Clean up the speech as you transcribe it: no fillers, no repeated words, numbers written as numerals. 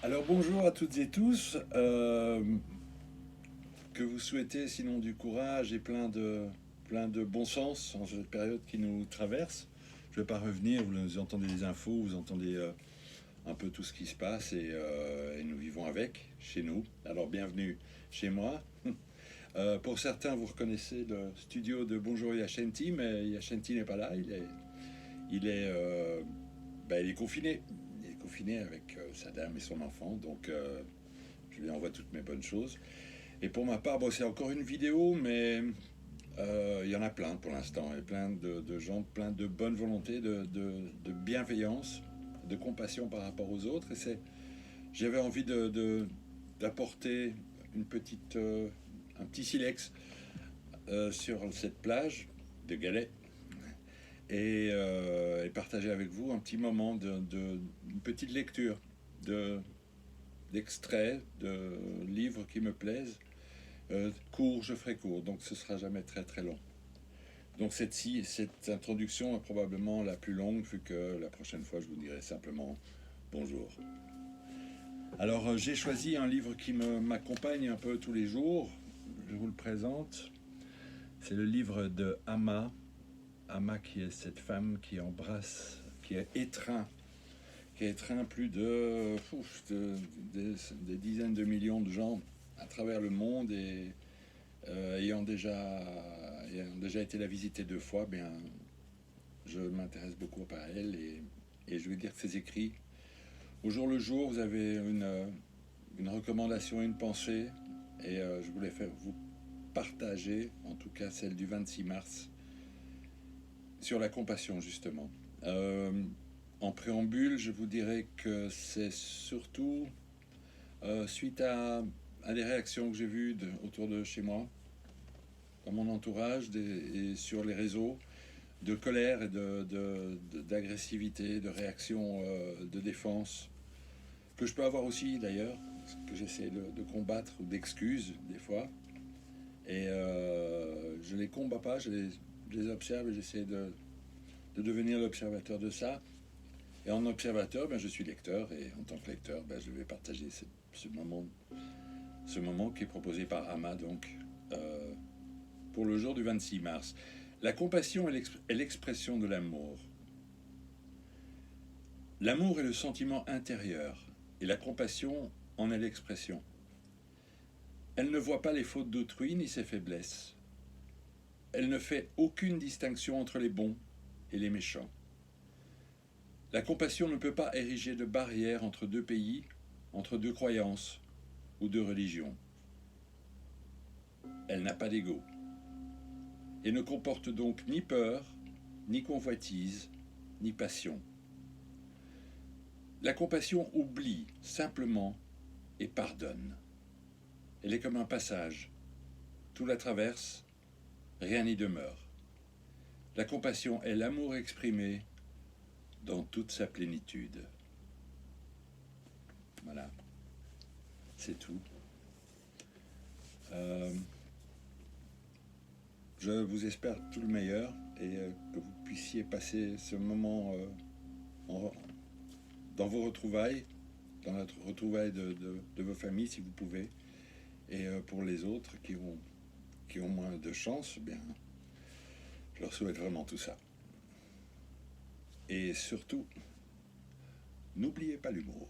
Alors bonjour à toutes et tous, que vous souhaitez sinon du courage et plein de bon sens en cette période qui nous traverse. Je ne vais pas revenir, vous entendez des infos, vous entendez un peu tout ce qui se passe et nous vivons avec chez nous. Alors bienvenue chez moi. Pour certains, vous reconnaissez le studio de Bonjour Yachenti, mais Yachenti n'est pas là, il est, il est confiné. Il est confiné avec sa dame et son enfant, donc je lui envoie toutes mes bonnes choses. Et pour ma part, bon, c'est encore une vidéo, mais il y en a plein pour l'instant. Il y a plein de gens, plein de bonne volonté, de bienveillance, de compassion par rapport aux autres. J'avais envie d'apporter un petit silex sur cette plage de galets et partager avec vous un petit moment une petite lecture de, d'extraits de livres qui me plaisent. Court, je ferai court, donc ce sera jamais très très long. Donc cette introduction est probablement la plus longue, vu que la prochaine fois je vous dirai simplement bonjour. Alors j'ai choisi un livre qui m'accompagne un peu tous les jours. Je vous le présente. C'est le livre de Amma. Amma qui est cette femme qui embrasse, qui a étreint plus des dizaines de millions de gens à travers le monde et ayant déjà été la visiter deux fois, bien, je m'intéresse beaucoup à elle et je vais dire que ses écrits, au jour le jour, vous avez une recommandation, une pensée et je voulais faire vous partager, en tout cas celle du 26 mars, sur la compassion justement. Euh, En préambule, je vous dirais que c'est surtout suite à des réactions que j'ai vues autour de chez moi, dans mon entourage et sur les réseaux, de colère et d'agressivité, de réaction, de défense, que je peux avoir aussi d'ailleurs, que j'essaie de combattre ou d'excuses des fois. Et je les combats pas, je les observe et j'essaie de devenir l'observateur de ça. Et en observateur, ben, je suis lecteur et en tant que lecteur, ben, je vais partager ce moment qui est proposé par Amma donc euh, pour le jour du 26 mars. La compassion est l'expression de l'amour. L'amour est le sentiment intérieur et la compassion en est l'expression. Elle ne voit pas les fautes d'autrui ni ses faiblesses. Elle ne fait aucune distinction entre les bons et les méchants. La compassion ne peut pas ériger de barrière entre deux pays, entre deux croyances ou deux religions. Elle n'a pas d'ego et ne comporte donc ni peur, ni convoitise, ni passion. La compassion oublie simplement et pardonne. Elle est comme un passage. Tout la traverse, rien n'y demeure. La compassion est l'amour exprimé dans toute sa plénitude. Voilà, c'est tout. Euh, je vous espère tout le meilleur et que vous puissiez passer ce moment en, dans vos retrouvailles, dans la retrouvaille de vos familles si vous pouvez. Et pour les autres qui ont moins de chance, eh bien, je leur souhaite vraiment tout ça. Et surtout, n'oubliez pas l'humour.